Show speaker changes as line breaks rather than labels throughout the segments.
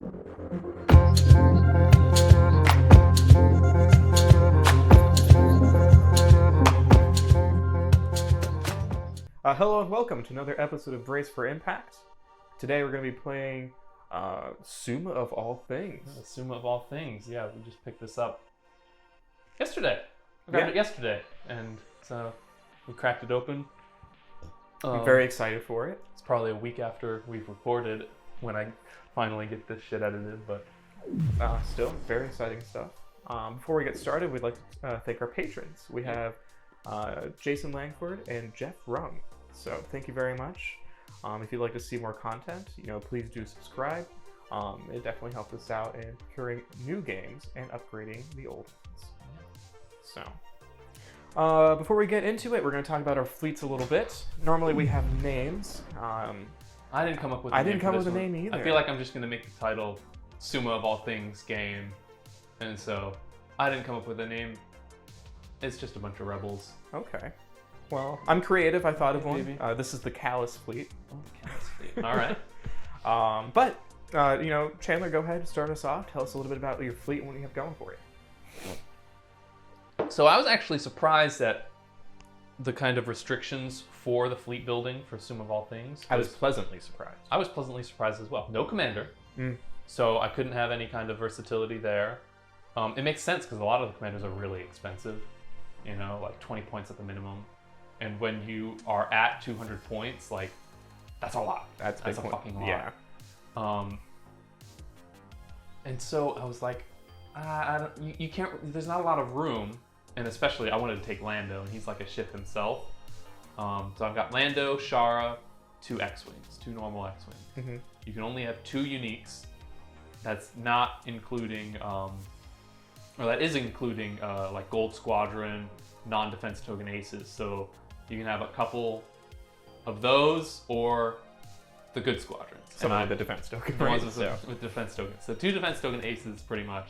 Hello and welcome to another episode of Brace for Impact. Today we're going to be playing Summa of All Things.
The Summa of All Things. Yeah, we just picked this up yesterday. I grabbed it yesterday, and so we cracked it open.
I'm very excited for it.
It's probably a week after we've recorded when I finally get this shit edited, but
still very exciting stuff. Before we get started, we'd like to thank our patrons. We have Jason Langford and Jeff Rung. So thank you very much. If you'd like to see more content, please do subscribe. It definitely helps us out in procuring new games and upgrading the old ones. So, before we get into it, we're going to talk about our fleets a little bit. Normally we have names.
I didn't come up with.
I didn't come up with a name either.
I feel like I'm just going to make the title "Summa of All Things" game, and so I didn't come up with a name. It's just a bunch of rebels.
Okay. Well, I'm creative. I thought of one.
Maybe.
This is the Callus fleet.
Oh, Callus fleet. All right.
But Chandler, go ahead, start us off. Tell us a little bit about your fleet and what you have going for you.
So I was actually surprised at the kind of restrictions for the fleet building for Summa of All Things.
I was pleasantly surprised.
I was pleasantly surprised as well. No commander. So I couldn't have any kind of versatility there. It makes sense because a lot of the commanders are really expensive. Like 20 points at the minimum. And when you are at 200 points, like, that's a lot. That's a fucking lot.
Yeah.
And so I was like, you can't, there's not a lot of room. And especially, I wanted to take Lando, and he's like a ship himself. So I've got Lando, Shara, 2 X-Wings, 2 normal X-Wings.
Mm-hmm.
You can only have 2 uniques. That's not including, or that is including like Gold Squadron, non-defense token aces. So you can have a couple of those or the good squadrons.
Some of the defense tokens.
The ones with defense tokens. So 2 defense token aces pretty much,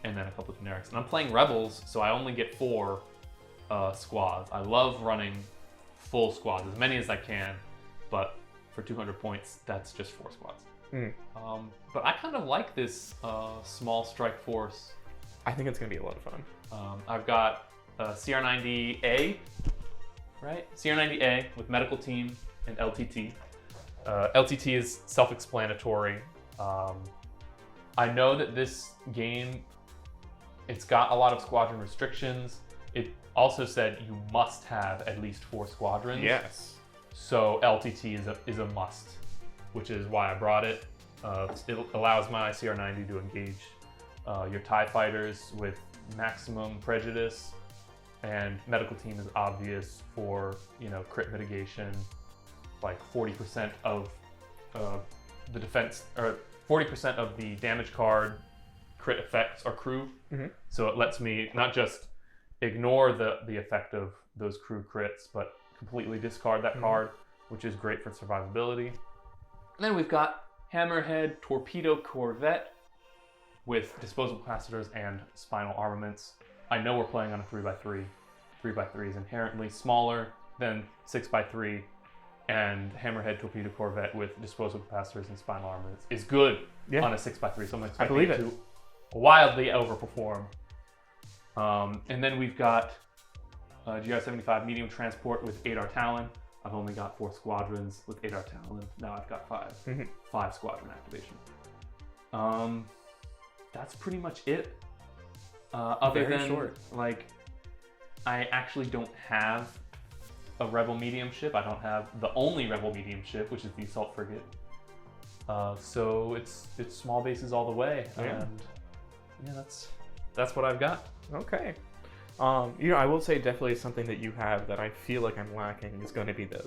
and then a couple of generics. And I'm playing Rebels, so I only get 4 squads. I love running full squads, as many as I can, but for 200 points, that's just 4 squads. But I kind of like this small strike force.
I think it's going to be a lot of fun.
I've got CR90A, right? CR90A with medical team and LTT. LTT is self-explanatory. I know that this game, it's got a lot of squadron restrictions. It also said you must have at least 4 squadrons.
Yes.
So LTT is a must, which is why I brought it. It allows my CR90 to engage your TIE fighters with maximum prejudice, and medical team is obvious for crit mitigation. Like 40% of the defense, or 40% of the damage card crit effects are crew.
Mm-hmm.
So it lets me not just ignore the effect of those crew crits, but completely discard that card, which is great for survivability. And then we've got Hammerhead Torpedo Corvette with disposable capacitors and spinal armaments. I know we're playing on a 3x3. 3x3 is inherently smaller than 6x3, and Hammerhead Torpedo Corvette with disposable capacitors and spinal armaments is good on a 6x3, so I'm expecting it to wildly overperform. And then we've got GR75 medium transport with 8R Talon. I've only got 4 squadrons with 8R Talon. Now I've got 5. 5 squadron activation. That's pretty much it. Other than short. Like, I actually don't have a Rebel medium ship. I don't have the only Rebel medium ship, which is the Assault Frigate. So it's small bases all the way, and that's what I've got.
Okay. I will say definitely something that you have that I feel like I'm lacking is going to be the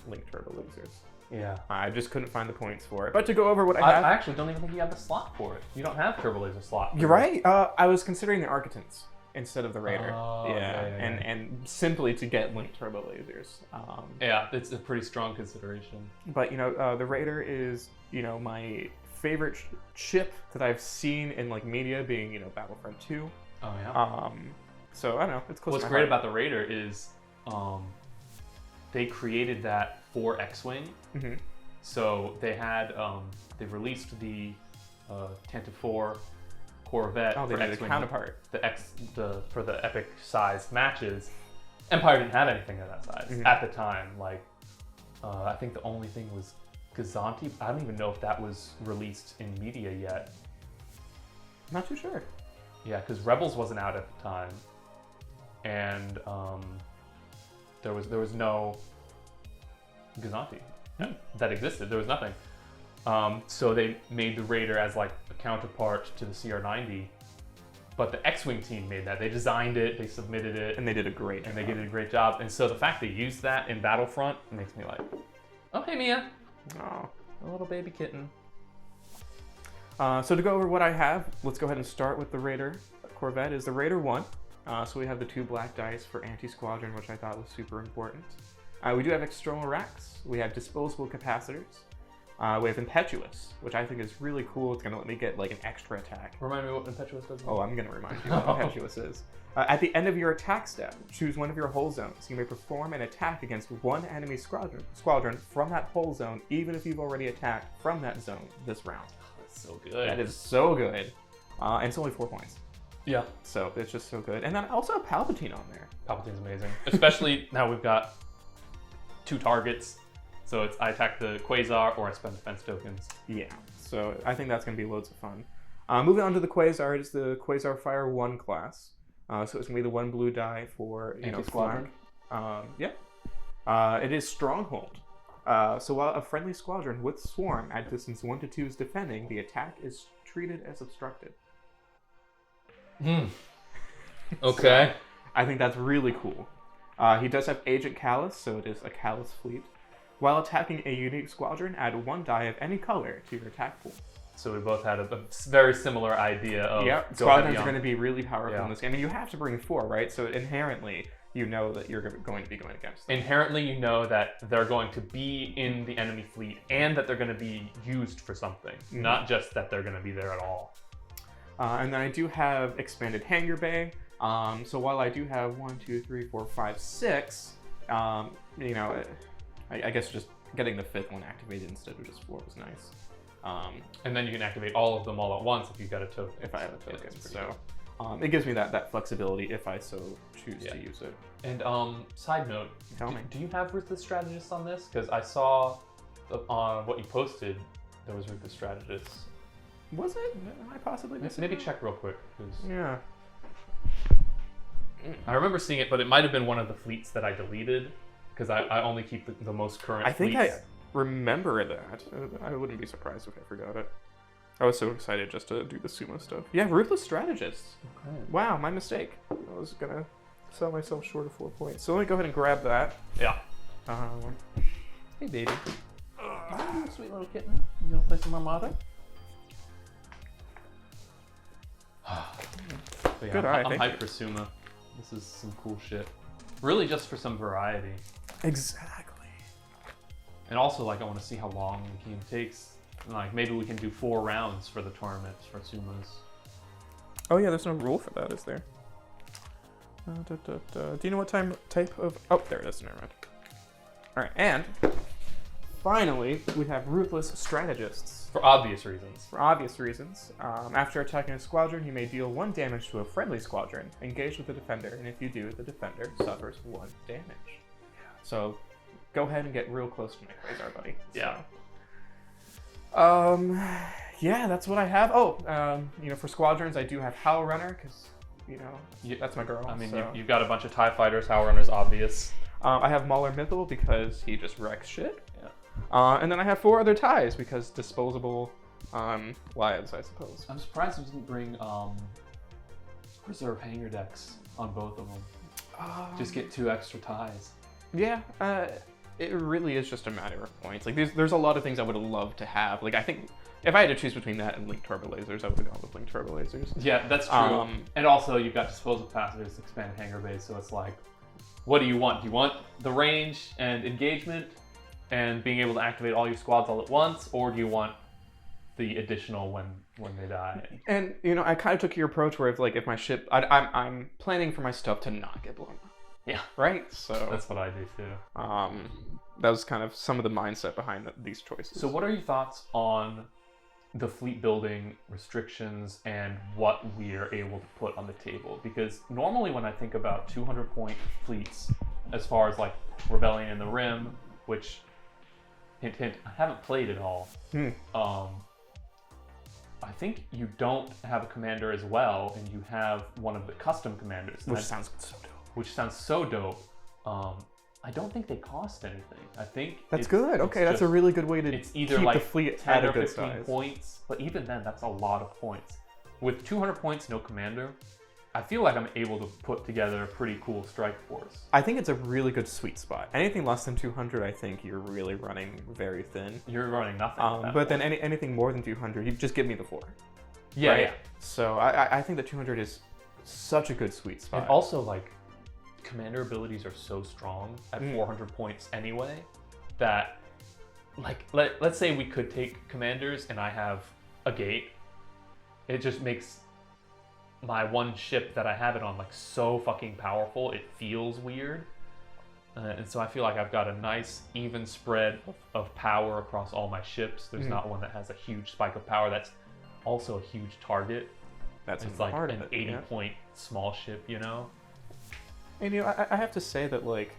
Link Turbo Losers.
Yeah.
I just couldn't find the points for it. But to go over what I have...
I actually don't even think you have the slot for it. You don't have Turbo Laser slot.
You're right. I was considering the Architans instead of the Raider.
Yeah.
And simply to get Link Turbo Lasers.
Yeah, it's a pretty strong consideration.
But, the Raider is, my favorite ship that I've seen in, media being, Battlefront 2.
Oh, yeah.
So, I don't know. It's close to my heart.
What's great about the Raider is they created that for X-Wing.
Mm-hmm.
So they had, they released the Tantive 4 Corvette
Oh, they
for
made a
X-Wing,
counterpart.
for the epic size matches. Empire didn't have anything of that size at the time. Like, I think the only thing was Gazanti. I don't even know if that was released in media yet.
Not too sure.
Yeah, because Rebels wasn't out at the time, and there was no Gazanti that existed. There was nothing. So they made the Raider as like a counterpart to the CR-90, but the X-Wing team made that. They designed it, they submitted it,
And they did a great job.
they did a great job. And so the fact they used that in Battlefront makes me like, oh hey Mia,
Oh.
a little baby kitten.
So to go over what I have, let's go ahead and start with the Raider Corvette. Is the Raider 1. So we have the 2 black dice for anti-squadron, which I thought was super important. We do have external racks. We have disposable capacitors. We have Impetuous, which I think is really cool. It's going to let me get like an extra attack.
Remind me what Impetuous does.
Oh, I'm going to remind you what Impetuous is. At the end of your attack step, choose one of your hull zones. You may perform an attack against one enemy squadron from that hull zone, even if you've already attacked from that zone this round.
That's so good.
That is so good. And it's only 4 points.
Yeah.
So it's just so good. And then also Palpatine on there.
Palpatine's amazing. Especially now we've got 2 targets. So it's I attack the Quasar or I spend defense tokens.
Yeah. So I think that's going to be loads of fun. Moving on to the Quasar, it is the Quasar Fire 1 class. So it's going to be the 1 blue die for,
Anti-squadron.
It is Stronghold. So while a friendly squadron with Swarm at distance 1 to 2 is defending, the attack is treated as obstructed.
Okay.
So, I think that's really cool. He does have Agent Callus, so it is a Callus fleet. While attacking a unique squadron, add 1 die of any color to your attack pool.
So we both had a very similar idea of
squadrons are going to be really powerful
Yeah.
in this game. And you have to bring 4, right? So inherently, you know that you're going to be going against them.
Inherently, you know that they're going to be in the enemy fleet and that they're going to be used for something, not just that they're going to be there at all.
And then I do have expanded hangar bay. So while I do have 1, 2, 3, 4, 5, 6, I guess just getting the 5th one activated instead of just 4 was nice.
And then you can activate all of them all at once if you've got a token.
If I have a token.
that's pretty
So
cool.
it gives me that flexibility if I so choose to use it.
And side note,
Tell me.
do you have Ruthless Strategists on this? Because I saw on what you posted, there was Ruthless Strategists.
Was it? Am I possibly missing
Maybe
it?
check real quick. 'Cause
Yeah.
I remember seeing it, but it might have been one of the fleets that I deleted because I only keep the most current
I think
fleets.
I remember that. I wouldn't be surprised if I forgot it. I was so excited just to do the Summa stuff. Yeah, Ruthless Strategists.
Okay.
Wow, my mistake. I was gonna sell myself short of 4 points. So let me go ahead and grab that.
Yeah. Hey, baby. Oh, sweet little kitten. You gonna play some Armada? So, yeah,
Good eye,
I'm
thank
hyped
you.
for Summa. This is some cool shit. Really just for some variety.
Exactly.
And also, like, I want to see how long the game takes. Like, maybe we can do 4 rounds for the tournaments for Summas.
Oh yeah, there's no rule for that, is there? Do you know what type of... Oh, there it is. Never mind. All right, and finally, we have Ruthless Strategists.
For obvious reasons.
For obvious reasons, after attacking a squadron, you may deal 1 damage to a friendly squadron. Engage with the defender, and if you do, the defender suffers 1 damage. So, go ahead and get real close to my Quasar, buddy.
Yeah.
So, yeah, that's what I have. Oh, for squadrons, I do have Howl Runner because, that's my girl.
I mean,
so.
you've got a bunch of TIE fighters. Howl Runner's obvious.
I have Mauler Mythal because he just wrecks shit.
Yeah.
And then I have 4 other ties because disposable lives, I suppose.
I'm surprised we didn't bring reserve hanger decks on both of them. Just get 2 extra ties.
Yeah, it really is just a matter of points. Like, there's a lot of things I would love to have. Like, I think if I had to choose between that and Link Turbo Lasers, I would have gone with Link Turbo Lasers.
Yeah, that's true. And also, you've got disposable capacitors, expanded hanger base, so it's like, what do you want? Do you want the range and engagement and being able to activate all your squads all at once, or do you want the additional when they die?
And I kind of took your approach where if my ship, I'm planning for my stuff to not get blown up.
Yeah.
Right. So
that's what I do too.
That was kind of some of the mindset behind these choices.
So what are your thoughts on the fleet building restrictions and what we are able to put on the table. Because normally when I think about 200-point fleets, as far as like Rebellion in the Rim, which, hint, hint, I haven't played at all. I think you don't have a commander as well, and you have one of the custom commanders.
Which sounds so dope.
Which sounds so dope. I don't think they cost anything. I think
that's good. Okay, that's a really good way to
it's either
keep
like
the fleet
10
at a
or
good
15
size.
points, but even then, that's a lot of points. With 200 points, no commander, I feel like I'm able to put together a pretty cool strike force.
I think it's a really good sweet spot. Anything less than 200, I think you're really running very thin.
You're running nothing. At that
But
point.
then anything more than 200, you just give me the 4.
Yeah,
right?
yeah.
So I think that 200 is such a good sweet spot.
And also, like, commander abilities are so strong at 400 points anyway that, like, let's say we could take commanders and I have a gate. It just makes my one ship that I have it on like so fucking powerful. It feels weird. And so I feel like I've got a nice even spread of power across all my ships. There's not one that has a huge spike of power that's also a huge target.
That's
it's like
part
an
of it,
80-point small ship, you know?
And you know, I have to say that, like,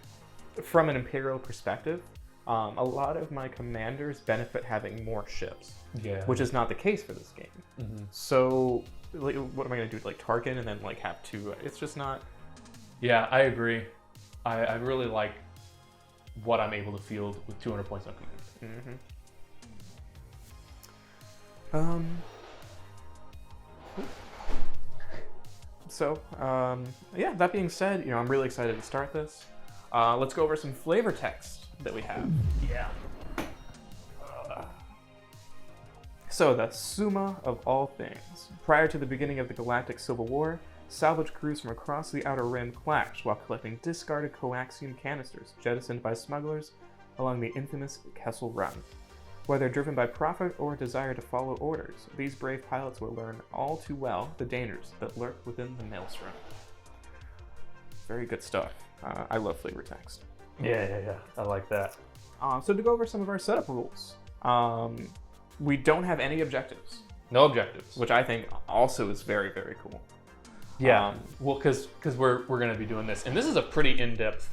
from an Imperial perspective, a lot of my commanders benefit having more ships.
Yeah.
Which is not the case for this game. So, like, what am I going to do? Like, target and then, like, have 2? It's just not...
Yeah, I agree. I really like what I'm able to field with 200 points on command.
So, yeah, that being said, you know, I'm really excited to start this. Let's go over some flavor text that we have.
Yeah.
So, the Summa of All Things. Prior to the beginning of the Galactic Civil War, salvage crews from across the Outer Rim clashed while collecting discarded coaxium canisters jettisoned by smugglers along the infamous Kessel Run. Whether driven by profit or a desire to follow orders, these brave pilots will learn all too well the dangers that lurk within the maelstrom. Very good stuff. I love flavor text.
Yeah. I like that.
So to go over some of our setup rules, we don't have any objectives,
No objectives.
which I think also is very, very cool.
Yeah. Well, because we're going to be doing this, and this is a pretty in-depth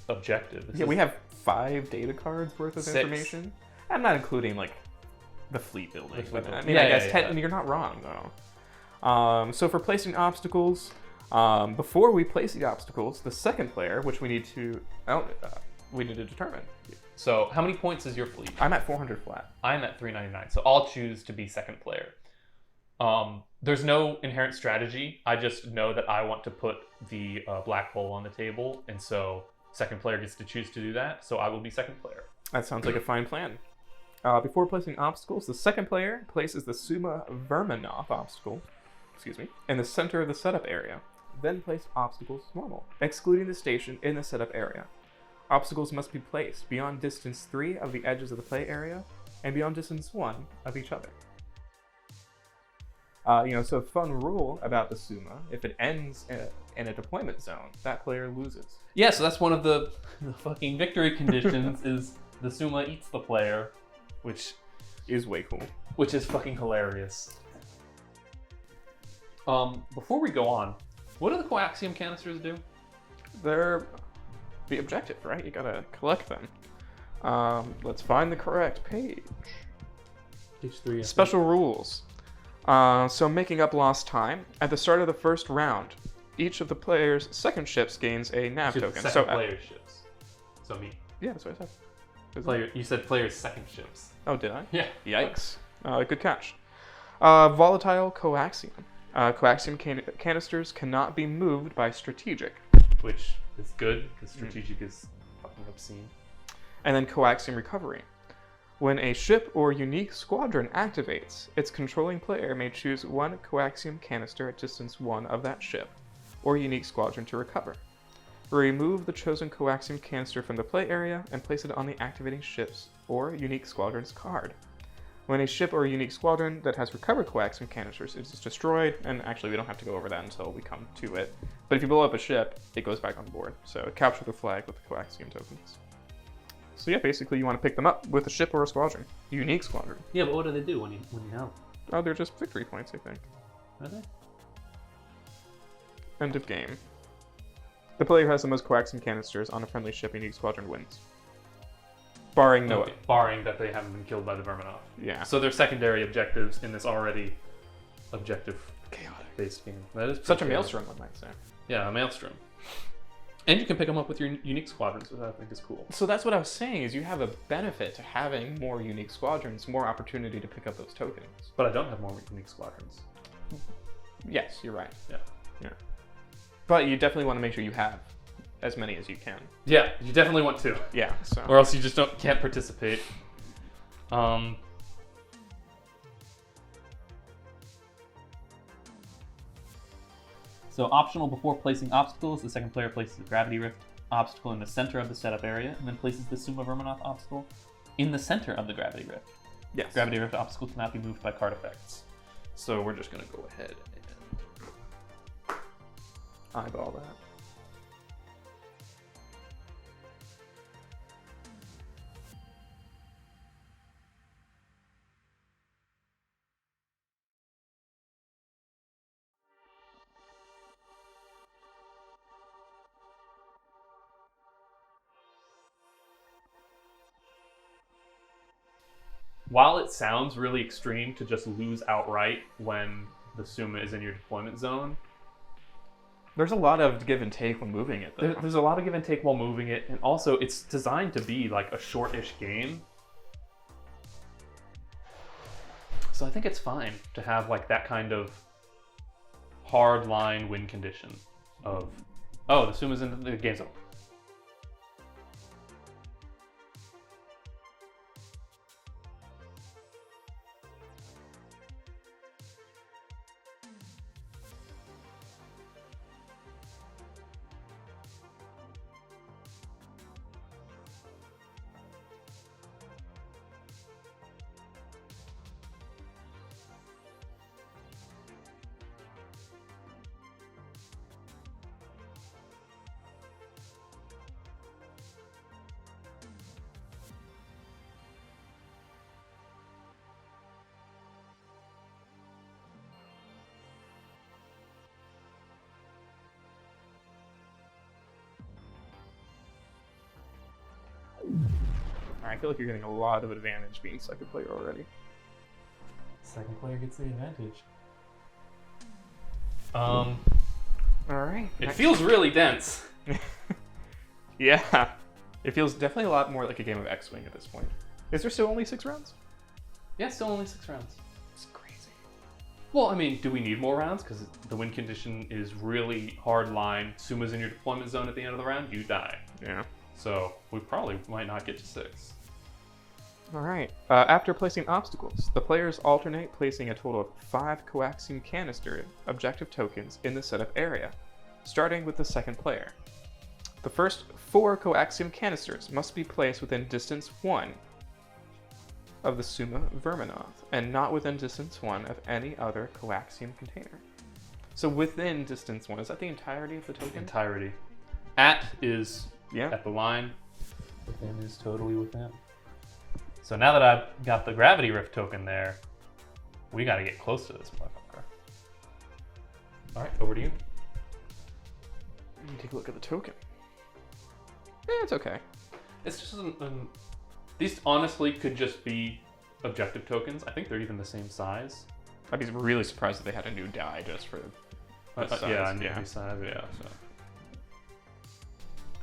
objective. This
Yeah,
is
we have 5 data cards worth of
6.
information. I'm not including, like, the fleet building.
The fleet
But,
building.
I mean,
Yeah,
I guess
yeah.
you're not wrong, though. So for placing obstacles, before we place the obstacles, the second player, which we need to determine.
So how many points is your fleet?
I'm at 400 flat.
I'm at 399, so I'll choose to be second player. There's no inherent strategy. I just know that I want to put the black hole on the table, and so second player gets to choose to do that, so I will be second player.
That sounds like a fine plan. Before placing obstacles, the second player places the Summa Verminoth obstacle, in the center of the setup area. Then place obstacles normal, excluding the station in the setup area. Obstacles must be placed beyond distance 3 of the edges of the play area, and beyond distance 1 of each other. So a fun rule about the Summa, if it ends in a deployment zone, that player loses.
Yeah, so that's one of the fucking victory conditions is the Summa eats the player, which
Is way cool.
is fucking hilarious. Before we go on, what do the coaxium canisters do?
They're the objective, right? You gotta collect them. Let's find the correct page.
Page 3.
Special rules. So making up lost time, at the start of the first round, each of the player's second ships gains a nav token.
Second player's ships. So me.
Yeah, that's what I said.
You said player's second ships.
Oh, did I?
Yeah.
Yikes. Good catch. Volatile coaxium. Coaxium canisters cannot be moved by strategic.
Which is good, because strategic is fucking obscene.
And then coaxium recovery. When a ship or unique squadron activates, its controlling player may choose one coaxium canister at distance 1 of that ship, or unique squadron to recover. Remove the chosen coaxium canister from the play area and place it on the activating ship's or unique squadron's card. When a ship or unique squadron that has recovered coaxium canisters is destroyed, and actually we don't have to go over that until we come to it, but if you blow up a ship, it goes back on board. So capture the flag with the coaxium tokens. So yeah, basically you want to pick them up with a ship or a squadron. Unique squadron.
Yeah, but what do they do when you know?
Oh, they're just victory points, I think.
Are they?
End of game. The player who has the most coaxium canisters on a friendly ship in each squadron wins. Barring no...
Okay, barring that they haven't been killed by the Verminoth.
Yeah.
So their secondary objectives in this already objective-based game. That is
Such a
pretty
maelstrom, one might say.
Yeah, a maelstrom. And you can pick them up with your unique squadrons, which I think is cool.
So that's what I was saying, is you have a benefit to having more unique squadrons, more opportunity to pick up those tokens.
But I don't have more unique squadrons.
Yes, you're right.
Yeah.
Yeah. But you definitely want to make sure you have as many as you can.
Yeah, you definitely want to.
Yeah, so...
Or else you just can't participate. So optional before placing obstacles, the second player places a Gravity Rift obstacle in the center of the setup area, and then places the Summa Verminoth obstacle in the center of the Gravity Rift.
Yes.
Gravity Rift obstacle cannot be moved by card effects. So we're just going to go ahead and
eyeball that.
While it sounds really extreme to just lose outright when the Summa is in your deployment zone,
there's a lot of give and take when moving it, though.
There's a lot of give and take while moving it, and also it's designed to be like a short-ish game. So I think it's fine to have like that kind of hard line win condition of, oh, the Summa's in the game zone.
I feel like you're getting a lot of advantage being second player already.
Second player gets the advantage.
Alright.
It feels really dense.
Yeah. It feels definitely a lot more like a game of X-Wing at this point. Is there still only 6 rounds?
Yeah, still only 6 rounds.
It's crazy.
Well, I mean, do we need more rounds? Because the win condition is really hard line. Summa's in your deployment zone at the end of the round, you die.
Yeah.
So we probably might not get to 6.
Alright. After placing obstacles, the players alternate placing a total of 5 coaxium canister objective tokens in the setup area, starting with the second player. The first 4 coaxium canisters must be placed within distance 1 of the Summa Verminoth, and not within distance 1 of any other coaxium container. So within distance 1, is that the entirety of the token?
Entirety. At is
Yeah.
at the line. Within is totally within. So now that I've got the Gravity Rift token there, we got to get close to this motherfucker. All right, over to you.
Let me take a look at the token. Yeah, it's okay.
It's just these honestly could just be objective tokens. I think they're even the same size.
I'd be really surprised if they had a new die just for this size.
Yeah, new size. Yeah. So.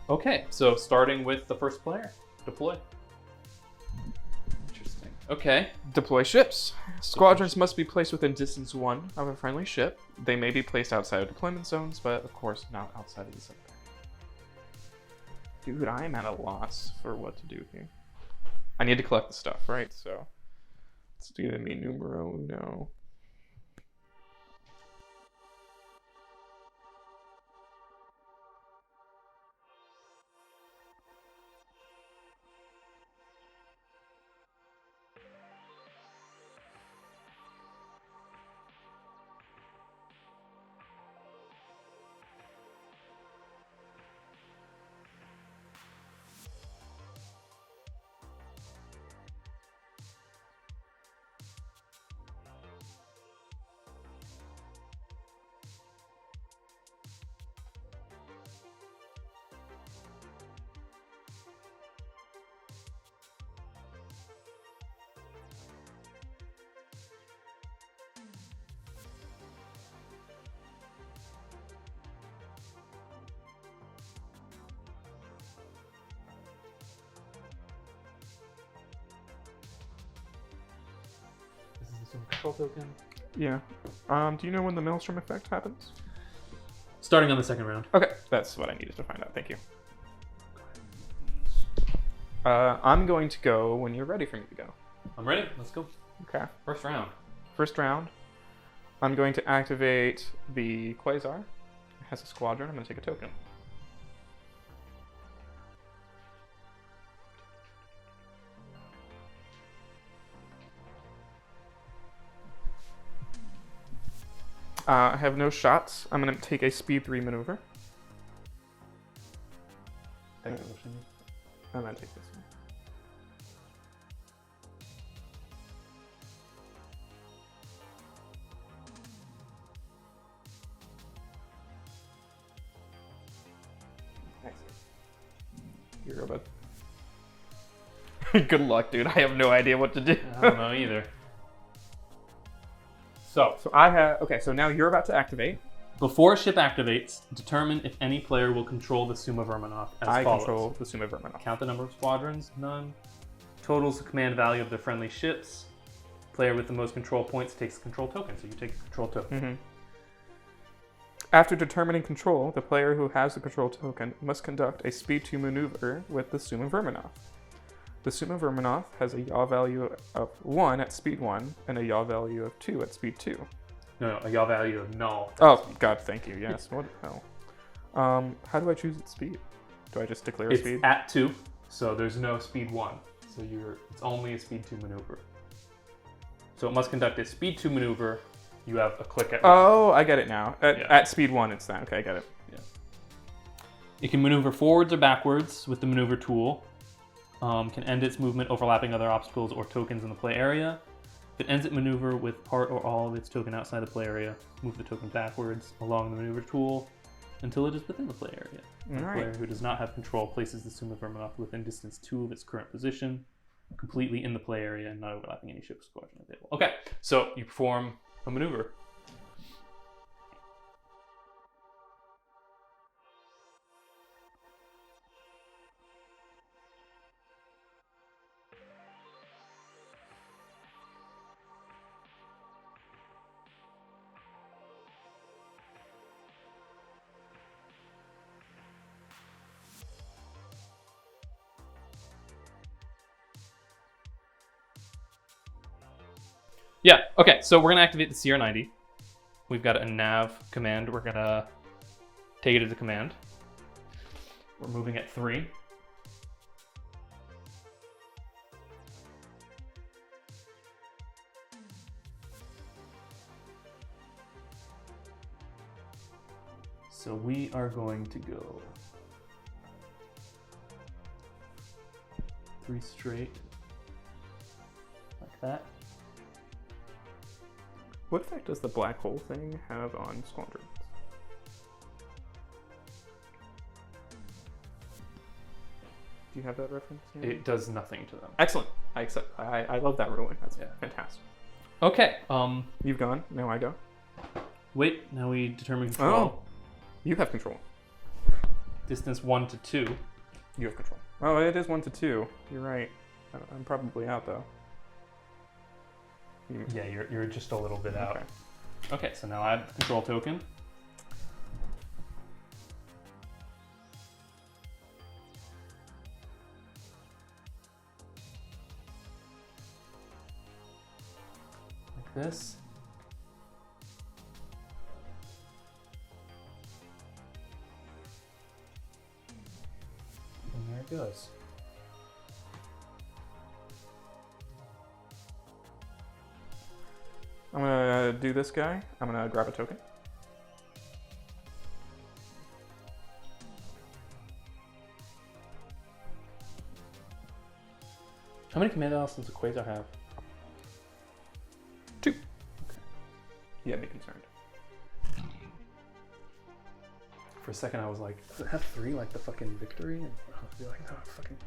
Okay, so starting with the first player, deploy. Interesting. Okay.
Deploy ships. Squadrons must be placed within distance 1 of a friendly ship. They may be placed outside of deployment zones, but of course not outside of the center. Dude, I am at a loss for what to do here. I need to collect the stuff, right? So let's do me numero uno.
consume a control token.
Yeah. Do you know when the Maelstrom effect happens?
Starting on the second round.
Okay, that's what I needed to find out. Thank you. I'm going to go when you're ready for me to go.
I'm ready. Let's go.
Okay.
First round.
First round. I'm going to activate the Quasar. It has a squadron. I'm going to take a token. I have no shots. I'm going to take a speed 3 maneuver. I'm going to take this one. You're about. Good luck, dude. I have no idea what to do.
I don't know either. So
I have. Okay, so now you're about to activate.
before a ship activates, determine if any player will control the Summa Verminoth as
I
follows.
control the Summa Verminoth.
Count the number of squadrons, none. Totals the command value of the friendly ships. Player with the most control points takes a control token, so you take a control token.
Mm-hmm. After determining control, the player who has the control token must conduct a speed 2 maneuver with the Summa Verminoth. The Summa Verminoth has a yaw value of 1 at speed 1 and a yaw value of 2 at speed 2.
No, a yaw value of null.
Oh, God, thank you. Yes. What the hell? How do I choose its speed? Do I just declare a
It's
speed?
at 2, so there's no speed 1. So it's only a speed 2 maneuver. So it must conduct a speed 2 maneuver. You have a click at 1.
Oh, I get it now. At speed 1, it's that. Okay, I get it.
Yeah. It can maneuver forwards or backwards with the maneuver tool. Can end its movement overlapping other obstacles or tokens in the play area. If it ends its maneuver with part or all of its token outside the play area, move the token backwards along the maneuver tool until it is within the play area. The player who does not have control places the Summa Verminoth within distance 2 of its current position, completely in the play area and not overlapping any ship squadron available. Okay, so you perform a maneuver. Yeah, okay, so we're gonna activate the CR90. We've got a nav command. We're gonna take it as a command. We're moving at 3. So we are going to go 3 straight, like that.
What effect does the black hole thing have on squadrons? Do you have that reference?
It does nothing to them.
Excellent. I accept. I love that ruling. That's fantastic.
Okay.
You've gone. Now I go.
Wait. Now we determine control.
Oh, you have control.
Distance 1 to 2.
You have control. Oh, it is 1 to 2. You're right. I'm probably out though.
Yeah, you're just a little bit out.
Okay.
Okay, so now add the control token. Like this. And there it goes.
I'm gonna do this guy. I'm gonna grab a token.
How many command elements does a Quasar have?
2. Okay. Yeah, be concerned.
For a second, I was like, does it have 3 like the fucking Victory? And I was like, no, fucking.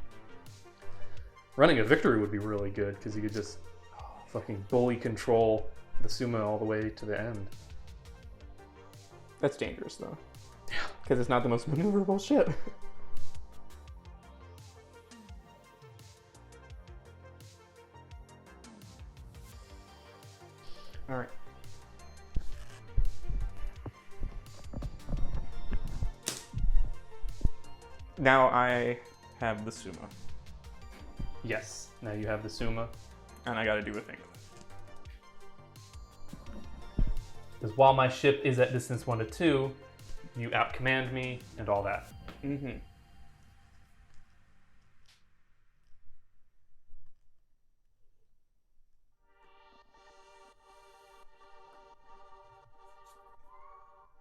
Running a Victory would be really good because you could just fucking bully control the Summa all the way to the end.
That's dangerous though. Yeah. Because it's not the most maneuverable ship. Now I have the Summa,
Yes. Now you have the Summa.
and I gotta do a thing.
Because while my ship is at distance 1 to 2, you outcommand me and all that.
Mm-hmm.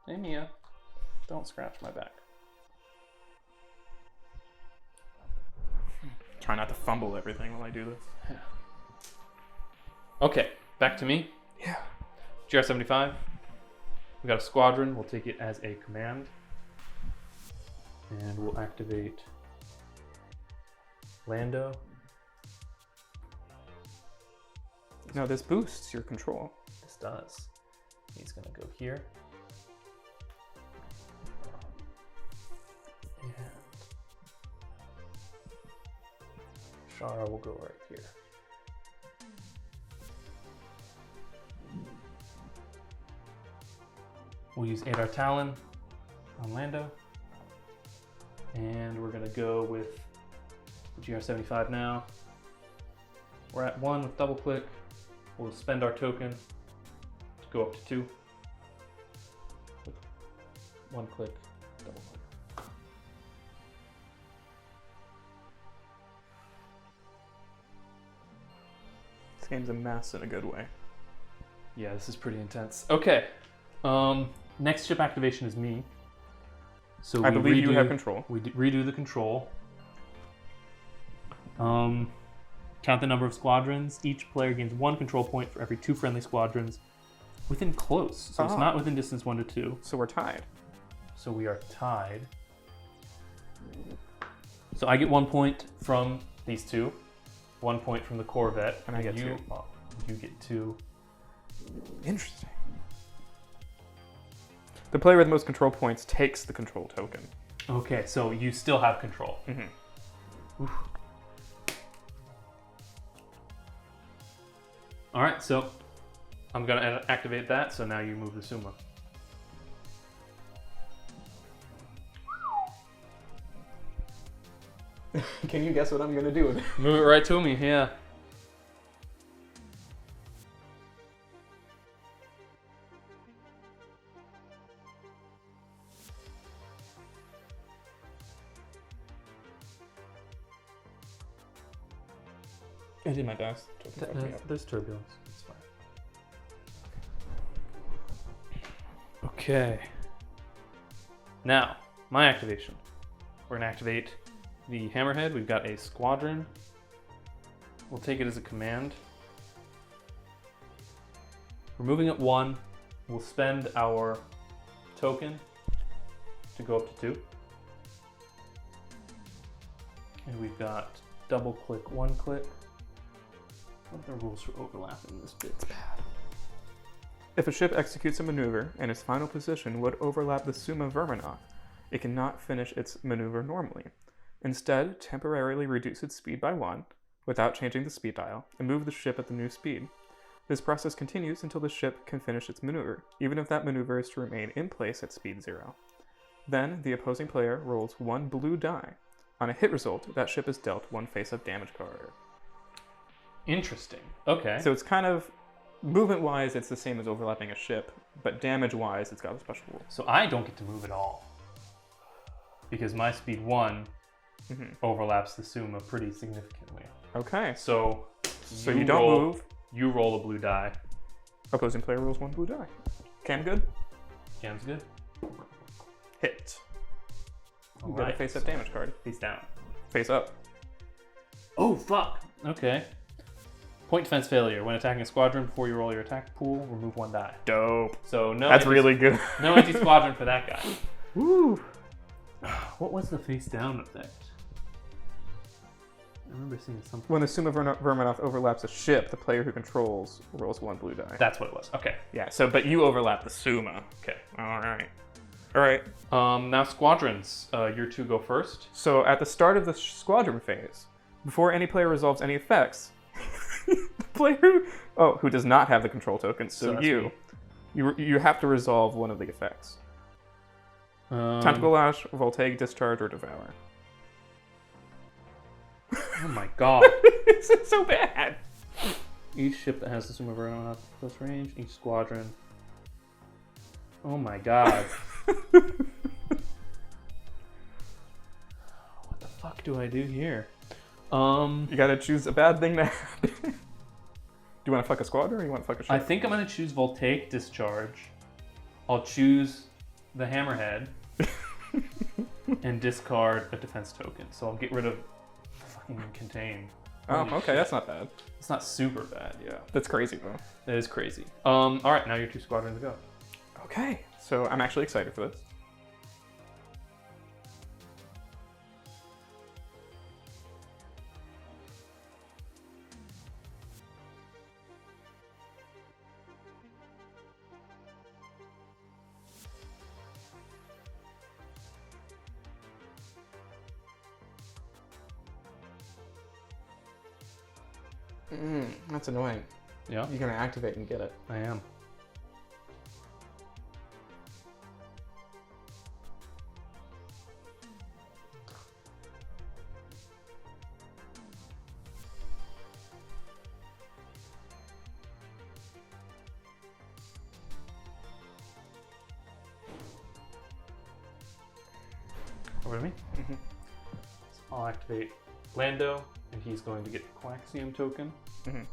Hey Mia, don't scratch my back.
Try not to fumble everything while I do this.
Okay, back to me.
Yeah.
GR75. We got a squadron. We'll take it as a command. And we'll activate Lando.
No, this boosts your control.
This does. He's gonna go here. And Shara will go right here. We'll use Adar Talon on Lando. And we're gonna go with GR75 now. We're at 1 with double click. We'll spend our token to go up to 2. 1 click, double click.
This game's a mess in a good way.
Yeah, this is pretty intense. Okay. Next ship activation is me. So
I believe you have control.
We redo the control. Count the number of squadrons. Each player gains 1 control point for every 2 friendly squadrons within close. So it's not within distance 1 to 2.
So we're tied.
So we are tied. So I get 1 point from these 2. 1 point from the Corvette.
And I get 2.
You get 2.
Interesting. The player with the most control points takes the control token.
Okay, so you still have control.
Mm-hmm.
Oof. All right, so I'm gonna activate that. So now you move the Summa.
Can you guess what I'm gonna do with it?
Move it right to me. Yeah.
I did my best.
There's turbulence. It's fine. Okay. Now, my activation. We're gonna activate the Hammerhead. We've got a squadron. We'll take it as a command. We're moving at 1. We'll spend our token to go up to 2. And we've got double click, 1 click. What are the rules for overlapping this bit? It's bad.
If a ship executes a maneuver and its final position would overlap the Summa Verminoth, it cannot finish its maneuver normally. Instead, temporarily reduce its speed by 1 without changing the speed dial and move the ship at the new speed. This process continues until the ship can finish its maneuver, even if that maneuver is to remain in place at speed 0. Then, the opposing player rolls 1 blue die. On a hit result, that ship is dealt 1 face-up damage card.
Interesting. Okay.
So it's kind of, movement-wise, it's the same as overlapping a ship, but damage-wise, it's got a special rule.
So I don't get to move at all. Because my speed 1 overlaps the Summa pretty significantly.
Okay.
So
you don't move.
You roll a blue die.
Opposing player rolls 1 blue die. Cam good?
Cam's good.
Hit. You
All
get a
right.
face-up damage card.
Face down.
Face up.
Oh, fuck. Okay. Point defense failure. When attacking a squadron, before you roll your attack pool, remove 1 die.
Dope.
So no.
That's really good.
No anti-squadron for that guy.
Woo.
What was the face down effect? I remember seeing something.
When the Summa Verminoth overlaps a ship, the player who controls rolls 1 blue die.
That's what it was. Okay.
Yeah, so, but you overlap the Summa.
Okay.
Alright.
Now squadrons. Your 2 go first.
So at the start of the squadron phase, before any player resolves any effects, the player who does not have the control token, so
that's
you have to resolve one of the effects.
Um,
Tentacle Lash, Voltaic Discharge, or Devour.
Oh my god.
This is so bad.
Each ship that has the Summa Verminoth close range, each squadron. Oh my god. What the fuck do I do here?
You gotta choose a bad thing to happen. Do you want to fuck a squadron or you want to fuck a ship?
I think I'm gonna choose Voltaic Discharge. I'll choose the Hammerhead and discard a defense token. So I'll get rid of fucking Contain.
Oh,
Holy
okay,
shit.
that's not bad.
It's not super bad, yeah.
That's crazy though.
That is crazy. All right, now your 2 squadrons go.
Okay, so I'm actually excited for this. That's annoying.
Yeah,
You're gonna activate and get it.
I am. Over to me.
Mm-hmm.
So I'll activate Lando, and he's going to get the Coaxium token.
Mm-hmm.
And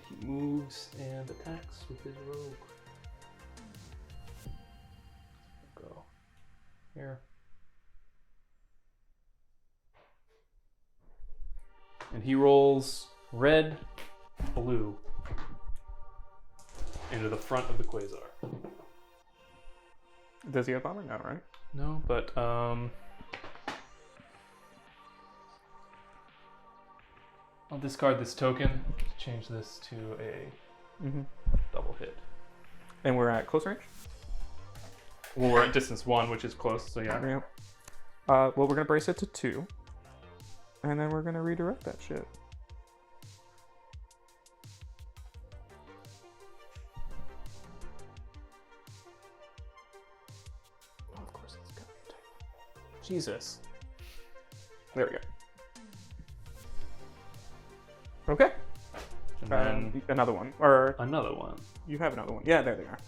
he moves and attacks with his rogue. Go here. And he rolls red, blue into the front of the Quasar.
Does he have bomber? No, right?
No, but I'll discard this token, change this to a double hit.
And we're at close range?
Well, we're at distance 1, which is close, so yeah.
Yep. Well, we're gonna brace it to 2. And then we're gonna redirect that shit. Oh, of course it's gonna be tight. Jesus. There we go. Okay.
And then
Another one. Or
another one.
you have another one. Yeah, there they are.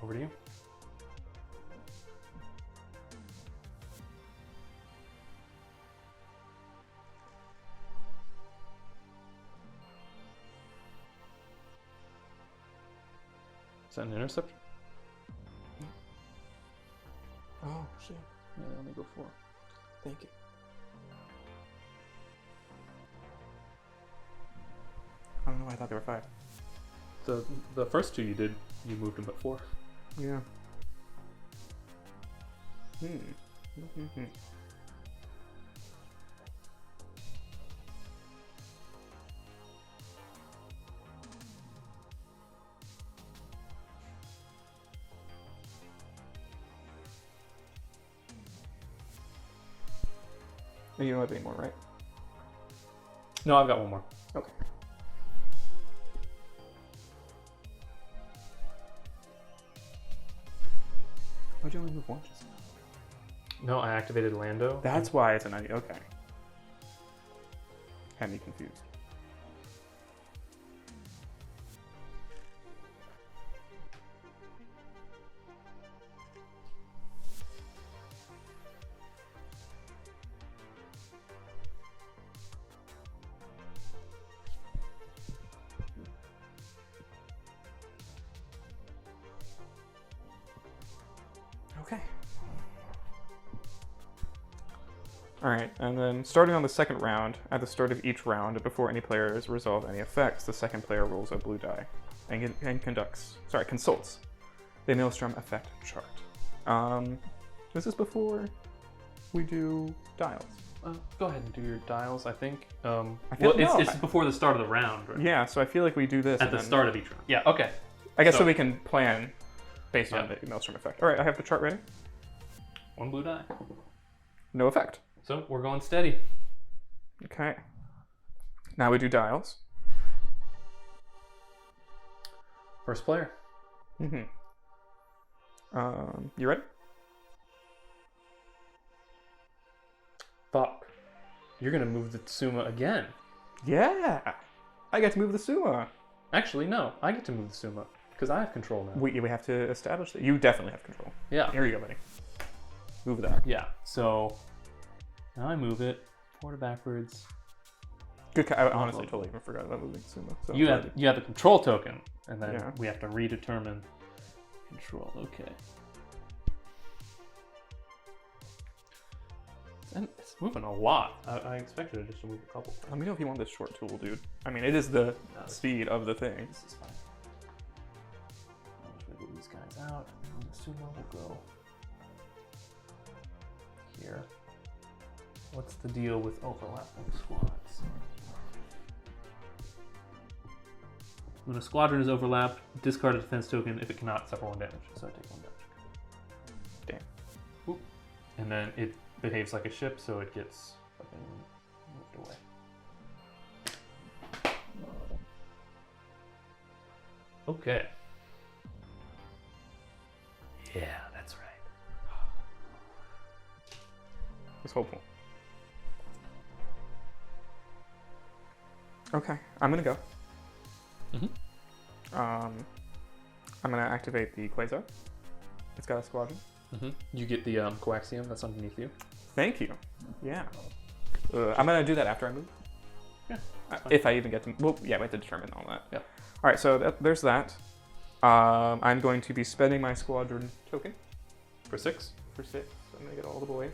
Over to you. Is that an interceptor?
Oh, shit.
Yeah, they only go 4.
Thank you. I don't know why I thought there were 5.
The first 2 you did, you moved them at 4.
Yeah. Mm-hmm. You don't have any more, right?
No, I've got one more.
Okay. Why'd you only move one just now?
No, I activated Lando.
That's why it's an idea. Okay. Had me confused. Okay. Alright, and then starting on the second round, at the start of each round, and before any players resolve any effects, the second player rolls a blue die and consults the Maelstrom effect chart. This is before we do dials.
Go ahead and do your dials, I think.
It's
before the start of the round, right?
Yeah, so I feel like we do this
At the start of each round. Yeah, okay.
I guess so we can plan based on
Yeah.
the Maelstrom effect. Alright, I have the chart ready.
1 blue die.
No effect.
So we're going steady.
Okay. Now we do dials.
First player.
Mm-hmm. You ready?
Fuck. You're gonna move the Summa again.
Yeah. I get to move the Summa.
Actually, no. I get to move the Summa because I have control now.
We have to establish that. You definitely have control.
Yeah.
Here you go, buddy. Move that.
Yeah. So now I move it forward backwards.
Good. I honestly totally even forgot about moving Summa. So
You have the control token, and then
Yeah.
we have to redetermine control. Okay. And it's moving a lot. I expected it just to move a couple.
Let me know if you want this short tool, dude. I mean, it is the speed of the thing.
This is fine. I'm just gonna move these guys out, and the Summa will go here. What's the deal with overlapping squads? When a squadron is overlapped, discard a defense token. If it cannot, suffer 1 damage. So I take 1 damage.
Damn.
Oop. And then it behaves like a ship, so it gets fucking moved away. Okay. Yeah, that's right.
It's hopeful. Okay, I'm gonna go. I'm gonna activate the Quasar. It's got a squadron.
You get the coaxium that's underneath you.
Thank you. Yeah. I'm gonna do that after I move.
Yeah.
If I even get to. Well, yeah, we have to determine all that.
Yeah.
All right, so there's that. I'm going to be spending my squadron token
For 6.
for 6. I'm gonna get all the boys.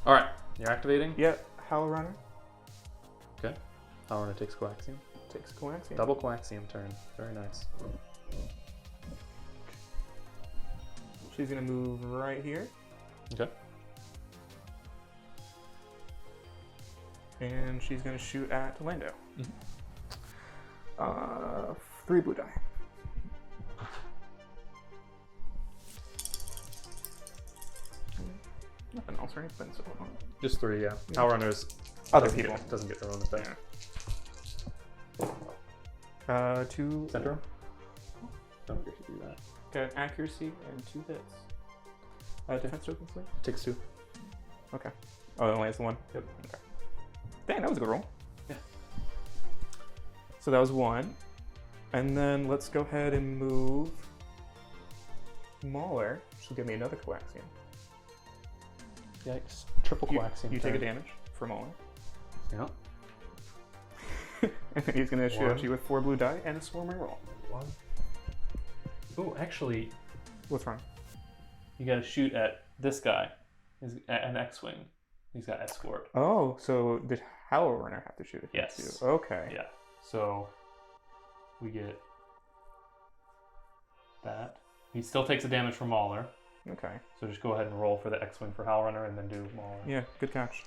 All right, you're activating.
Yeah, Howl Runner
Okay. Armada takes coaxium.
takes coaxium.
Double coaxium turn. Very nice.
She's gonna move right here.
Okay.
And she's gonna shoot at Lando. 3 blue die. Nothing else, right? Then so
Just 3, yeah. Power runners.
Other
doesn't
people.
doesn't get their own effect.
2
Center 'em? Don't get to do that.
got an accuracy and 2 hits. Defense token sleep?
Takes 2.
Okay. Oh, it only has the 1?
Yep.
Okay. Dang, that was a good roll.
Yeah.
So that was 1. And then let's go ahead and move Mauler. She'll give me another coaxium.
Yikes. Triple coaxium.
You take a
turn.
damage for Mauler.
Yeah.
And then he's gonna shoot at
1.
you with 4 blue die and a swarm reroll.
1. Oh, actually,
What's wrong?
you gotta shoot at this guy. He's an X-Wing. He's got escort.
Oh, so did Howl Runner have to shoot at you
Yes.
too? Okay.
Yeah. So we get that. He still takes a damage from Mauler.
Okay.
So just go ahead and roll for the X-Wing for Howl Runner and then do Mauler.
Yeah, good catch.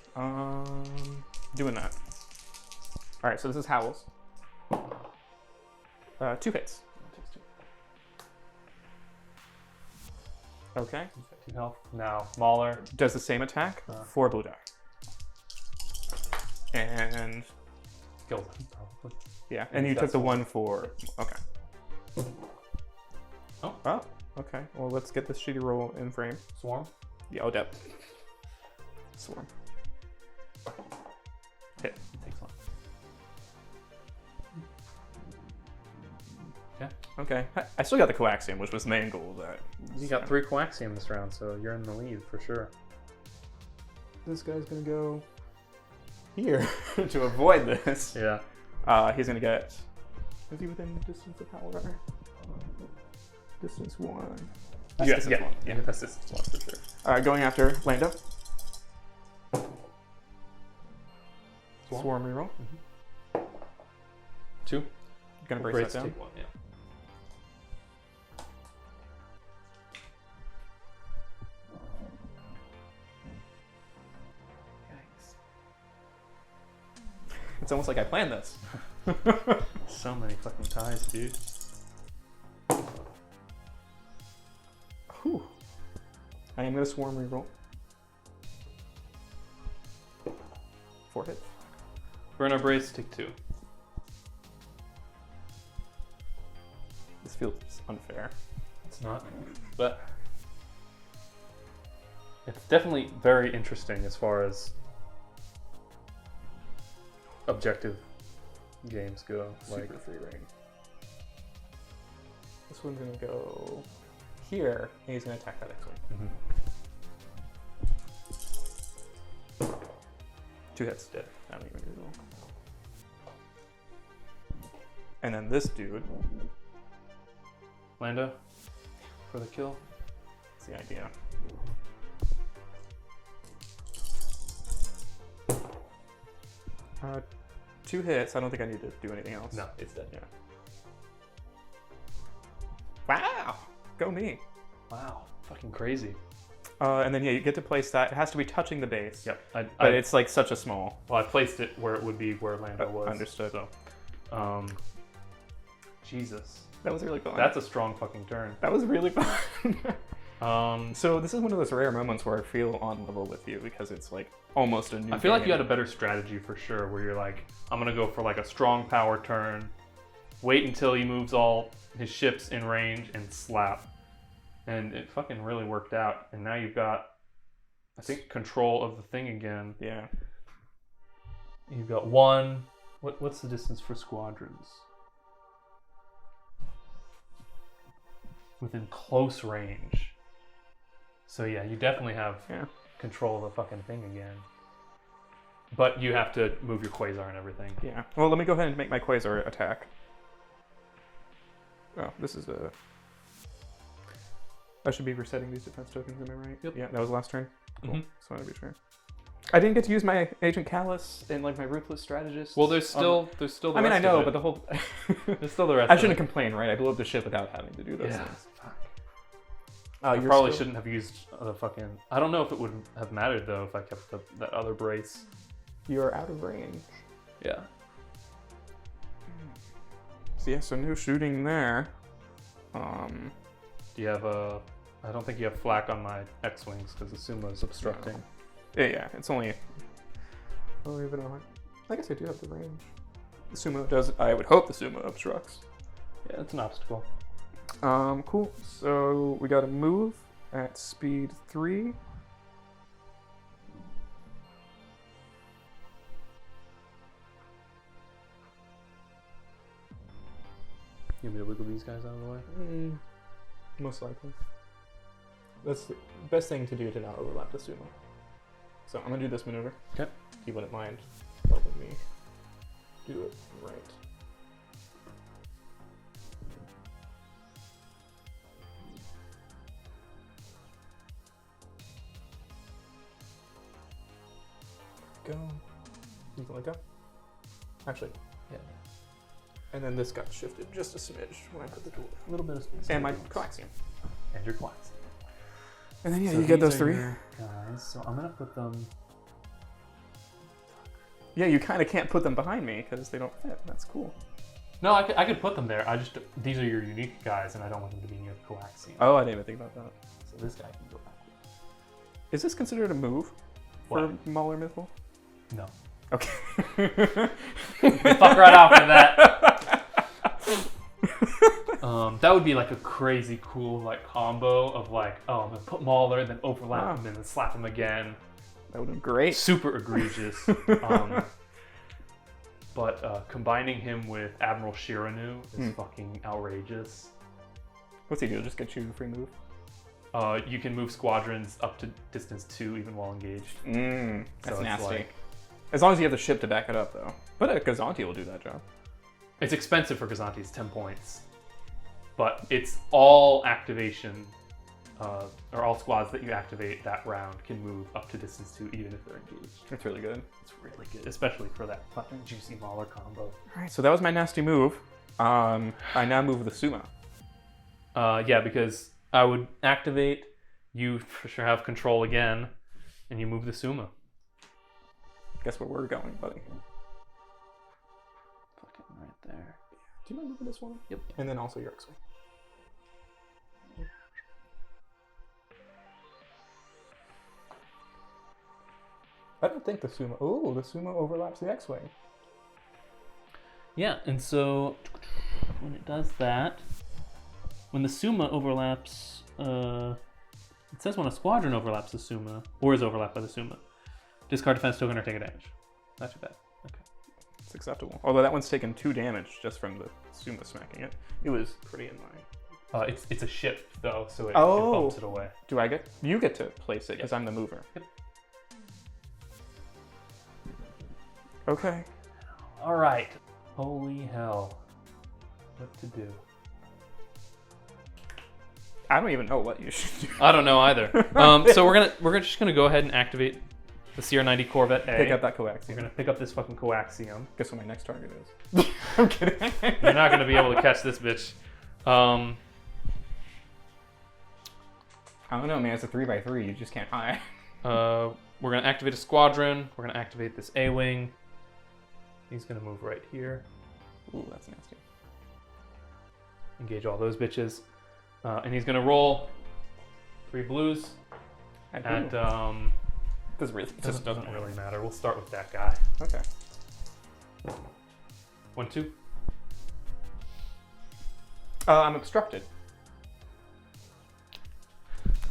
Doing that. All right, so this is Howl's. 2 hits.
Takes 2.
Okay.
He's got 2 health. Now Mauler.
Does the same attack. 4 blue die. And
Kills him, probably.
yeah, and you took the 1 for. Okay.
Oh.
Okay. Well, let's get this shitty roll in frame.
Swarm.
Yeah, depth. Swarm. Hit.
Takes 1.
Okay. I still got the coaxium, which was the main goal of that.
You got 3 coaxium this round, so you're in the lead for sure.
This guy's gonna go here to avoid this.
Yeah.
He's gonna get. Is he within distance of Howl Runner? Distance 1.
Yes,
Distance 1.
Yeah, that's distance 1 for sure.
All right, going after Lando. Swarm reroll.
2.
Gonna brace
Brace
that down.
take 1, yeah.
It's almost like I planned this.
So many fucking ties, dude.
Whew. I am gonna swarm reroll. 4 hits.
Burn our brace, take 2.
This This feels unfair.
It's not, but it's definitely very interesting as far as objective games go.
Super free reign. This one's gonna go here, and he's gonna attack that X-wing. 2 hits, dead. I don't even do it. And then this dude.
Lando for the kill.
That's the idea. Uh, 2 hits. I don't think I need to do anything else.
No, it's dead.
Yeah. Wow! Go me.
Wow, fucking crazy.
And then yeah, you get to place that. It has to be touching the base.
Yep.
But it's like such a small.
Well, I placed it where it would be where Lando was.
Understood.
So, Jesus.
That was really fun.
That's a strong fucking turn.
That was really fun. So this is one of those rare moments where I feel on level with you because it's like almost a new
I feel like
game.
you had a better strategy for sure, where you're like, I'm gonna go for like a strong power turn, wait until he moves all his ships in range and slap. And it fucking really worked out. And now you've got, I think, control of the thing again.
Yeah.
You've got 1. What's the distance for squadrons? Within close range. So yeah, you definitely have control of the fucking thing again. But you have to move your Quasar and everything.
Yeah. Well, let me go ahead and make my Quasar attack. Oh, this is a... I should be resetting these defense tokens, am I right?
Yep.
Yeah, that was last turn. Cool.
Mm-hmm.
Just wanted to be sure. I didn't get to use my Agent Callus and like my Ruthless Strategist.
Well, there's still the rest
I mean, I know,
of it.
but the whole...
There's still the rest
I
of
shouldn't
it.
complain, right? I blew up the ship without having to do those things.
Fuck.
I
I probably shouldn't have used the fucking... I don't know if it would have mattered, though, if I kept that other brace.
You're out of range.
Yeah.
So yeah, so no shooting there.
Do you have a... I don't think you have flak on my X-Wings, because the Summa is obstructing.
No. Yeah, it's only... Oh, even though I guess I do have the range. The Summa does... I would hope the Summa obstructs.
Yeah, it's an obstacle.
Cool. So we got a move at speed 3.
You want me to wiggle these guys out of the way?
Most likely. That's the best thing to do to not overlap the Summa. So I'm gonna do this maneuver.
Okay.
If you wouldn't mind helping me do it right. Go. You can let go. Actually,
Yeah.
and then this got shifted just a smidge when I put the tool.
A little bit of space.
And my coaxium.
And your class.
And then yeah,
So
you get
these
those
are
3.
your guys, so I'm gonna put them...
Yeah, you kind of can't put them behind me because they don't fit. That's cool.
No, I could put them there. These are your unique guys, and I don't want them to be near the coaxium.
Oh, I didn't even think about that.
So this guy can go back.
Is this considered a move
What?
for Mauler Mythal?
No.
Okay.
Fuck right off with that. That would be like a crazy cool like combo of like, oh, I'm gonna put Mauler, then overlap him, and then slap him again.
That would have been great.
Super egregious. But combining him with Admiral Shiranu is fucking outrageous.
What's he do? Just get you a free move?
You can move squadrons up to distance 2 even while engaged.
That's
it's
nasty.
like-
As long as you have the ship to back it up, though. But a Gazanti will do that job.
It's expensive for Gazanti, it's 10 points. But it's all activation, or all squads that you activate that round can move up to distance 2 even if they're engaged.
That's really good.
It's really good, especially for that fucking juicy Mauler combo.
Alright, so that was my nasty move. I now move the Summa.
Yeah, because I would activate, you for sure have control again, and you move the Summa.
Guess where we're going, buddy.
Fucking right there.
Do you mind moving this one?
Yep.
And then also your X-Wing. I don't think the Summa... Oh, the Summa overlaps the X-Wing.
Yeah, and so when it does that,
When the Summa overlaps, it says when a squadron overlaps the Summa, or is overlapped by the Summa, discard defense token or take a damage. Not too bad. Okay.
It's acceptable. Although that one's taken 2 damage just from the Summa smacking it. It was pretty in line.
It's a ship though, so it
Oh.
bumps it away.
You get to place it because I'm the mover.
Yep.
Okay.
All right. Holy hell. What to do?
I don't even know what you should do.
I don't know either. So we're just gonna go ahead and activate the CR-90 Corvette A.
Pick up that
We're
coaxium.
gonna pick up this fucking coaxium.
Guess what my next target is? I'm kidding.
You're not gonna be able to catch this bitch.
I don't know, man. It's a 3x3. You just can't hide.
We're gonna activate a squadron. We're gonna activate this A-wing. He's gonna move right here.
Ooh, that's nasty.
Engage all those bitches. And he's gonna roll 3 blues.
At
Doesn't really matter. We'll start with that guy.
Okay.
1, 2.
I'm obstructed.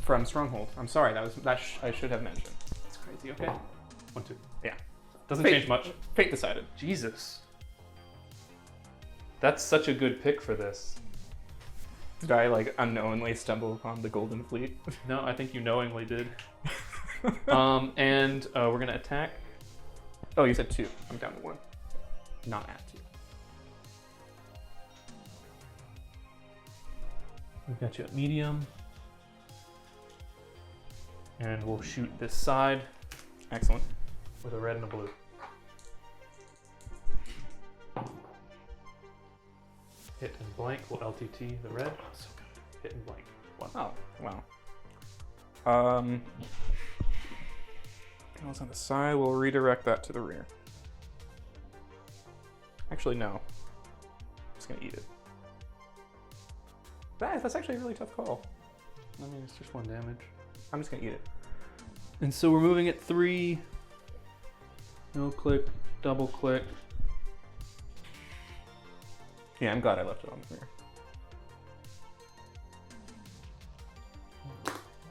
From Stronghold. I'm sorry. I should have mentioned.
That's crazy. Okay. 1, 2.
Yeah.
Doesn't
Fate.
change much.
Fate decided.
Jesus. That's such a good pick for this.
Did I like unknowingly stumble upon the Golden Fleet?
No, I think you knowingly did. And we're gonna attack.
Oh, you said 2. I'm down to 1. Not at 2.
We've got you at medium. And we'll shoot this side
Excellent.
with a red and a blue. Hit and blank. We'll LTT the red. So good. Hit and blank. 1.
Oh, wow. Goes on the side. We'll redirect that to the rear. Actually, no. I'm just gonna eat it. That's actually a really tough call.
I mean, it's just 1 damage.
I'm just gonna eat it.
And so we're moving at 3. No click, double click.
Yeah, I'm glad I left it on the rear.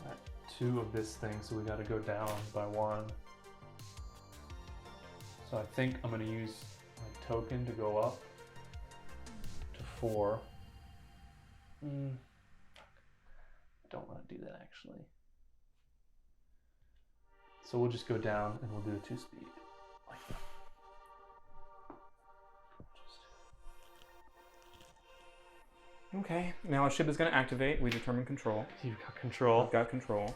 At 2 of this thing, so we got to go down by 1. So I think I'm going to use my token to go up to 4. I don't want to do that actually. So we'll just go down and we'll do a 2-speed. Like that.
Okay, now our ship is gonna activate. We determine control.
You've got control.
I've got control.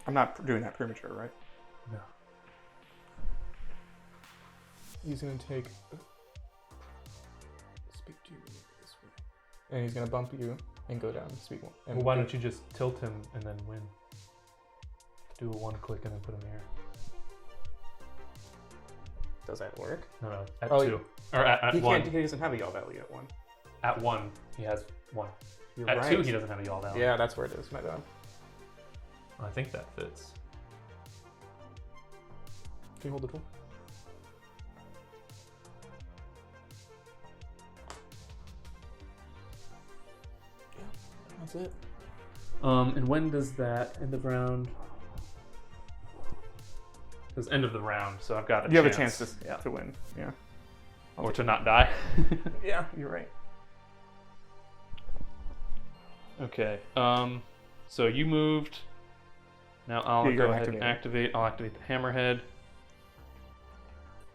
I'm not doing that premature, right?
No.
He's gonna take. Speak to you this way. And he's gonna bump you and go down to speed 1. And
Well, why don't you just tilt him and then win? Do a 1 click and then put him here.
Does that work?
No, at
Oh,
2. Or at
He
1.
can't. He doesn't have a yaw value at 1.
At 1, he has 1.
You're
At
right.
2, he doesn't have a yaw value.
Yeah, that's where it is. My bad.
I think that fits.
Can you hold the tool? Yeah, that's it.
And when does that end of round?
It's end of the round, so I've got a
You have a chance to win. Yeah.
or to not die.
Yeah, you're right.
Okay. So you moved. Now I'll
Yeah, you're
go ahead and activate. I'll activate the hammerhead.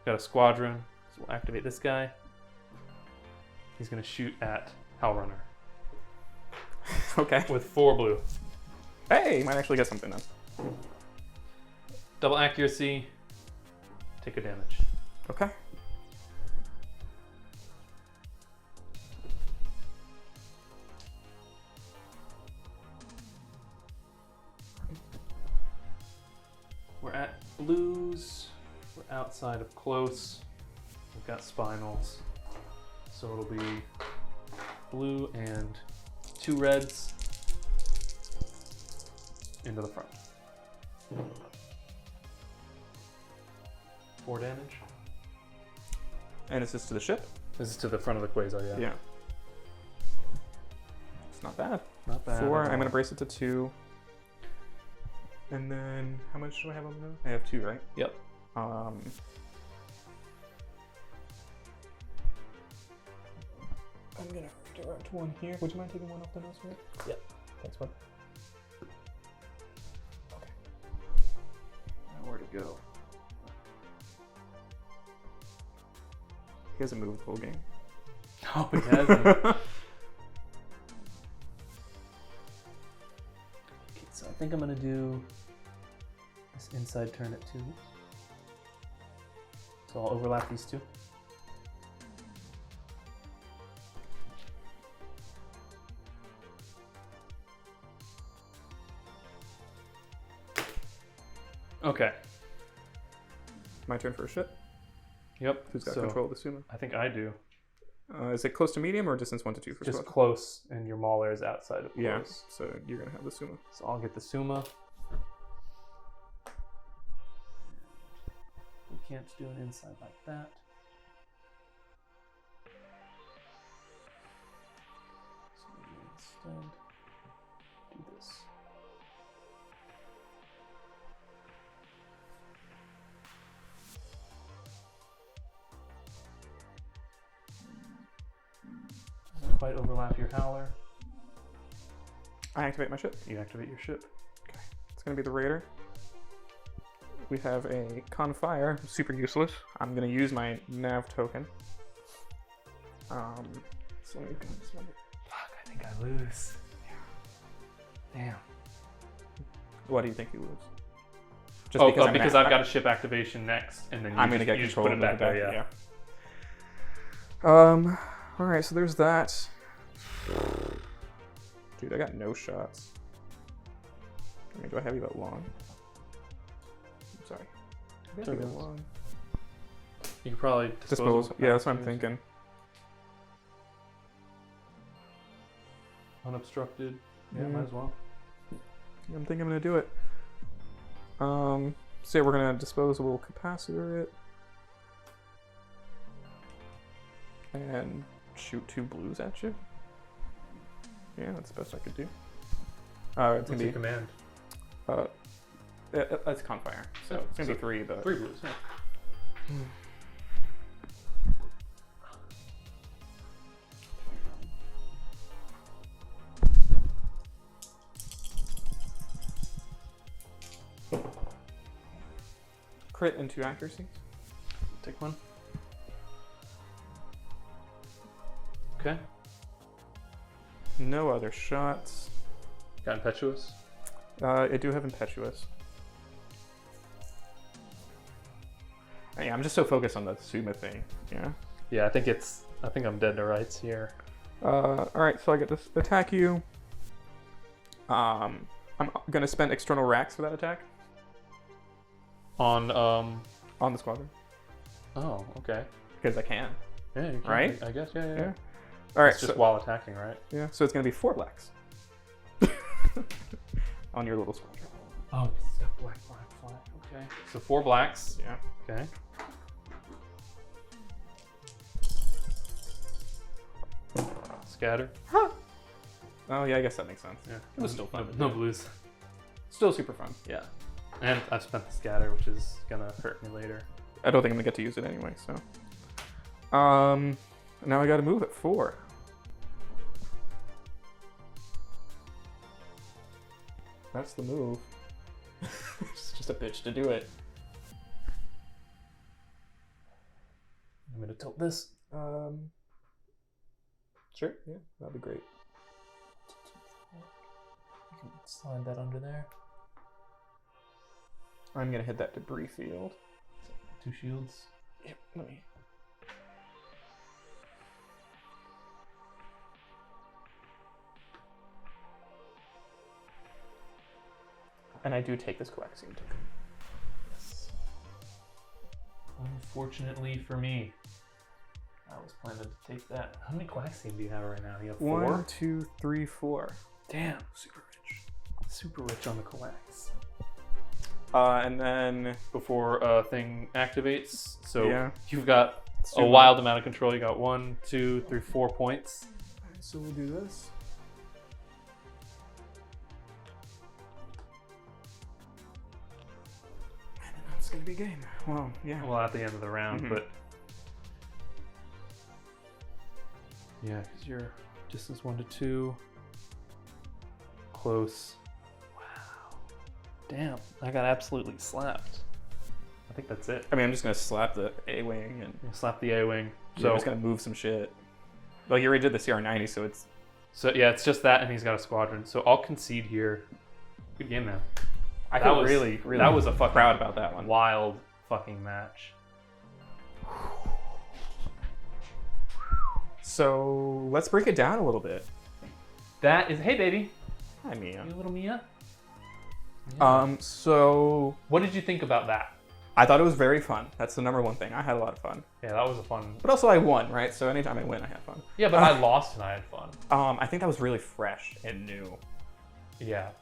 Got a squadron, so we'll activate this guy. He's gonna shoot at Hellrunner
Okay.
with 4 blue.
Hey, you might actually get something then.
Double accuracy. Take a damage.
Okay.
We're at blues. We're outside of close. We've got spinals. So it'll be blue and 2 reds into the front. 4 damage.
And it's just to the ship?
This is to the front of the Quasar, yeah.
Yeah. It's not bad.
Not bad.
4.
at
I'm gonna
all.
brace it to 2. And then how much do I have on the nose? I have 2, right?
Yep.
I'm gonna direct 1 here. Would you mind taking 1 off the nose for me?
Yep.
Thanks, bud. Okay. Now where to go? He hasn't moved the whole game.
Oh, he hasn't. Okay, so I think I'm gonna do this inside turn at 2. So I'll overlap these 2. Okay.
My turn for a shit.
Yep.
Who's got
so
control of the Summa?
I think I do.
Is it close to medium or distance 1 to 2 for
Just
squad?
close, and your Mauler is outside of close.
Yeah, so you're gonna have the Summa.
So I'll get the Summa. We can't do an inside like that. So maybe instead do this. Doesn't quite overlap your Howler.
I activate my ship.
You activate your ship.
It's gonna be the Raider. We have a Confire, super useless. I'm gonna use my nav token. So let me go this one.
Fuck, I think I lose. Damn.
What do you think you lose? Just
Oh,
I'm
because
na-
I've got a ship activation next, and then
I'm gonna get
you just
control
put it
of
back there. Yeah.
Yeah. All right. So there's that. Dude, I got no shots. I mean, do I have you that long? I'm sorry. I have you that long.
You could probably
Dispose. Yeah, that's what I'm thinking.
Unobstructed. Yeah,
Mm.
might as well.
I'm thinking I'm gonna do it. So yeah, we're gonna disposable capacitor it. And shoot 2 blues at you. Yeah, that's the best I could do. It's
What's
gonna
your
be
command?
it's Confire, so
Yeah,
it's gonna
so
be 3. But
3 blues. Yeah.
crit and 2 accuracy.
Take 1. Okay.
No other shots.
Got impetuous.
I do have impetuous. Yeah, I'm just so focused on the Summa thing. Yeah.
Yeah, I think I'm dead to rights here.
All right, so I get to attack you. I'm gonna spend external racks for that attack
On
on the squadron
Oh, okay.
because I can.
Yeah, you can,
Right?
I guess. Yeah.
Yeah. All right.
It's just
So,
while attacking, right?
yeah. So it's gonna be 4 blacks on your little squadron.
Oh, it's got black. Okay. So 4 blacks.
Yeah.
Okay. Scatter.
Oh yeah, I guess that makes sense.
Yeah.
It was still fun.
No blues.
Still super fun.
Yeah. And I've spent the scatter, which is gonna hurt me later.
I don't think I'm gonna get to use it anyway. So, now I got to move at 4. That's the move. It's just a bitch to do it.
I'm gonna tilt this.
Sure. Yeah, that'd be great.
You can slide that under there.
I'm gonna hit that debris field.
2 shields.
Yep. Let me. And I do take this coaxium token.
Yes. Unfortunately for me, I was planning to take that. How many Quaxium do you have right now? You have 4?
1, 2, 3, 4.
Damn, super rich. Super rich on the coax.
And then
Before thing activates, so
Yeah.
you've got a wild amount of control. You got 1, 2, 3, 4 points.
Alright, so we'll do this. And then that's gonna be a game. Well, yeah.
Well, at the end of the round,
Mhm.
but yeah, because your distance 1 to 2, close. Wow, damn! I got absolutely slapped. I think that's it.
I mean, I'm just gonna slap the A-wing and
You slap the A-wing.
so I'm just gonna move some shit. Well, you already did the CR-90, so it's
So yeah, it's just that, and he's got a squadron. So I'll concede here. Good game, man.
I
That
feel
was-
really
that was a fucking
proud about that one.
Wild fucking match.
So let's break it down a little bit.
That is, hey baby,
Hi, Mia.
you little Mia.
So
What did you think about that?
I thought it was very fun. That's the number one thing. I had a lot of fun.
Yeah, that was a fun.
But also I won, right? So anytime I win, I have fun.
Yeah, but I lost and I had fun.
I think that was really fresh and new.
Yeah,